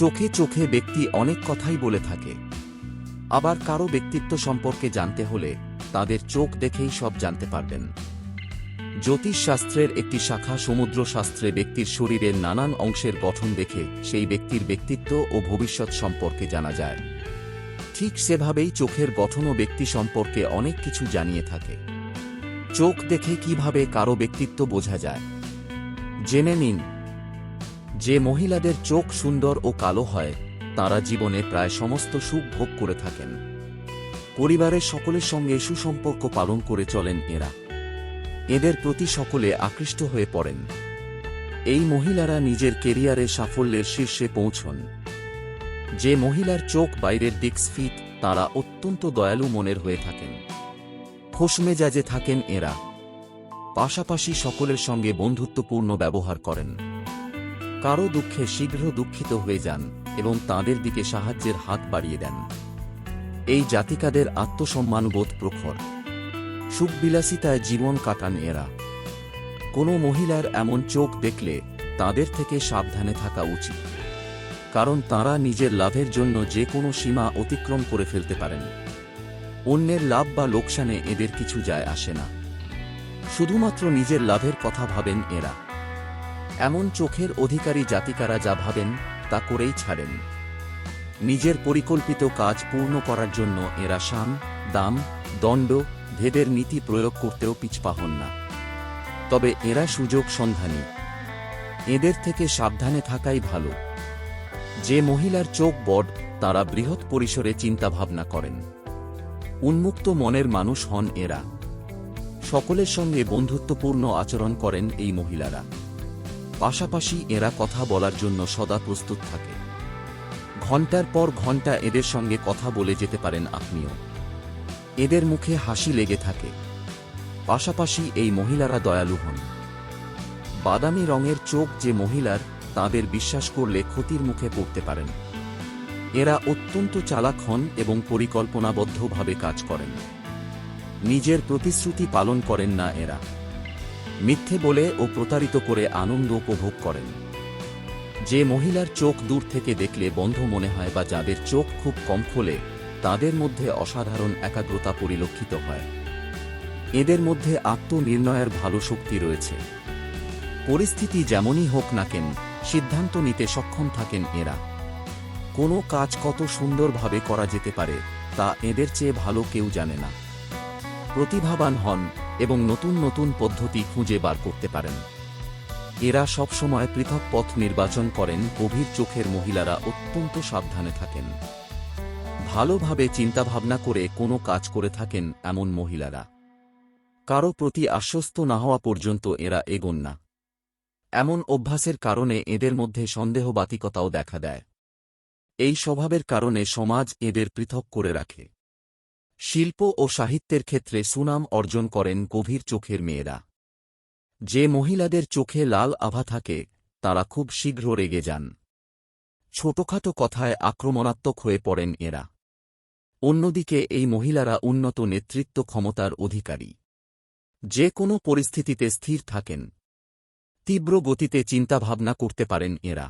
চোখে চোখে ব্যক্তি অনেক কথাই বলে থাকে। আবার কারো ব্যক্তিত্ব সম্পর্কে জানতে হলে তাদের চোখ দেখেই সব জানতে পারবেন। জ্যোতিষশাস্ত্রের একটি শাখা সমুদ্রশাস্ত্রে ব্যক্তির শরীরের নানান অংশের গঠন দেখে সেই ব্যক্তির ব্যক্তিত্ব ও ভবিষ্যৎ সম্পর্কে জানা যায়। ঠিক সেভাবেই চোখের গঠনও ব্যক্তি সম্পর্কে অনেক কিছু জানিয়ে থাকে। চোখ দেখে কিভাবে কারো ব্যক্তিত্ব বোঝা যায় জেনে নিন। যে মহিলাদের চোখ সুন্দর ও কালো হয় তারা জীবনে প্রায় সমস্ত সুখ ভোগ করে থাকেন। পরিবারের সকলের সঙ্গে সুসম্পর্ক পালন করে চলেন এরা। এদের প্রতি সকলে আকৃষ্ট হয়ে পড়েন। এই মহিলারা নিজের কেরিয়ারে সাফল্যের শীর্ষে পৌঁছন। যে মহিলার চোখ বাইরের দিক স্ফীত তারা অত্যন্ত দয়ালু মনের হয়ে থাকেন। খোশমেজাজে থাকেন এরা। পাশাপাশি সকলের সঙ্গে বন্ধুত্বপূর্ণ ব্যবহার করেন। কারো দুঃখে শীঘ্র দুঃখিত হয়ে যান এবং তাদের দিকে সাহায্যের হাত বাড়িয়ে দেন। এই জাতিকাদের আত্মসম্মানবোধ প্রখর। সুখবিলাসিতায় জীবন কাটান এরা। কোনো মহিলার এমন চোখ দেখলে তাদের থেকে সাবধানে থাকা উচিত, কারণ তারা নিজের লাভের জন্য যে কোনো সীমা অতিক্রম করে ফেলতে পারেন। অন্যের লাভ বা লোকসানে এদের কিছু যায় আসে না, শুধুমাত্র নিজের লাভের কথা ভাবেন এরা। এমন চোখের অধিকারী জাতিকারা যা ভাবেন তা করেই ছাড়েন। নিজের পরিকল্পিত কাজ পূর্ণ করার জন্য এরা সাম, দাম, দণ্ড, ভেদের নীতি প্রয়োগ করতেও পিছপা হন না। তবে এরা সুযোগ সন্ধানী। এদের থেকে সাবধানে থাকাই ভালো। যে মহিলার চোখ বড় তারা বৃহৎ পরিসরে চিন্তাভাবনা করেন। উন্মুক্ত মনের মানুষ হন এরা। সকলের সঙ্গে বন্ধুত্বপূর্ণ আচরণ করেন এই মহিলারা। পাশাপাশি এরা কথা বলার জন্য সদা প্রস্তুত থাকে। ঘণ্টার পর ঘণ্টা এদের সঙ্গে কথা বলে যেতে পারেন আপনিও। এদের মুখে হাসি লেগে থাকে। পাশাপাশি এই মহিলারা দয়ালু হন। বাদামি রঙের চোখ যে মহিলার তাদের বিশ্বাস করলে ক্ষতির মুখে পড়তে পারেন। এরা অত্যন্ত চালাক হন এবং পরিকল্পনাবদ্ধভাবে কাজ করেন। নিজের প্রতিশ্রুতি পালন করেন না এরা। মিথ্যে বলে ও প্রতারিত করে আনন্দ উপভোগ করেন। যে মহিলার চোখ দূর থেকে দেখলে বন্ধ মনে হয় বা যাদের চোখ খুব কম খোলে তাদের মধ্যে অসাধারণ একাগ্রতা পরিলক্ষিত হয়। এদের মধ্যে আত্মনির্ণয়ের ভালো শক্তি রয়েছে। পরিস্থিতি যেমনই হোক না কেন সিদ্ধান্ত নিতে সক্ষম থাকেন এরা। কোনো কাজ কত সুন্দরভাবে করা যেতে পারে তা এদের চেয়ে ভালো কেউ জানে না। প্রতিভাবান হন এবং নতুন নতুন পদ্ধতি খুঁজে বার করতে পারেন। এরা সবসময় পৃথক পথ নির্বাচন করেন। গভীর চোখের মহিলারা অত্যন্ত সাবধানে থাকেন। ভালোভাবে চিন্তাভাবনা করে কোনো কাজ করে থাকেন এমন মহিলারা। কারো প্রতি আশ্বস্ত না হওয়া পর্যন্ত এরা এগোন না। এমন অভ্যাসের কারণে এদের মধ্যে সন্দেহবাতিকতাও দেখা দেয়। এই স্বভাবের কারণে সমাজ এদের পৃথক করে রাখে। শিল্প ও সাহিত্যের ক্ষেত্রে সুনাম অর্জন করেন গভীর চোখের মেয়েরা। যে মহিলাদের চোখে লাল আভা থাকে তারা খুব শীঘ্র রেগে যান। ছোটখাটো কথায় আক্রমণাত্মক হয়ে পড়েন এরা। অন্যদিকে এই মহিলারা উন্নত নেতৃত্ব ক্ষমতার অধিকারী। যে কোনো পরিস্থিতিতে স্থির থাকেন। তীব্র গতিতে চিন্তাভাবনা করতে পারেন এরা।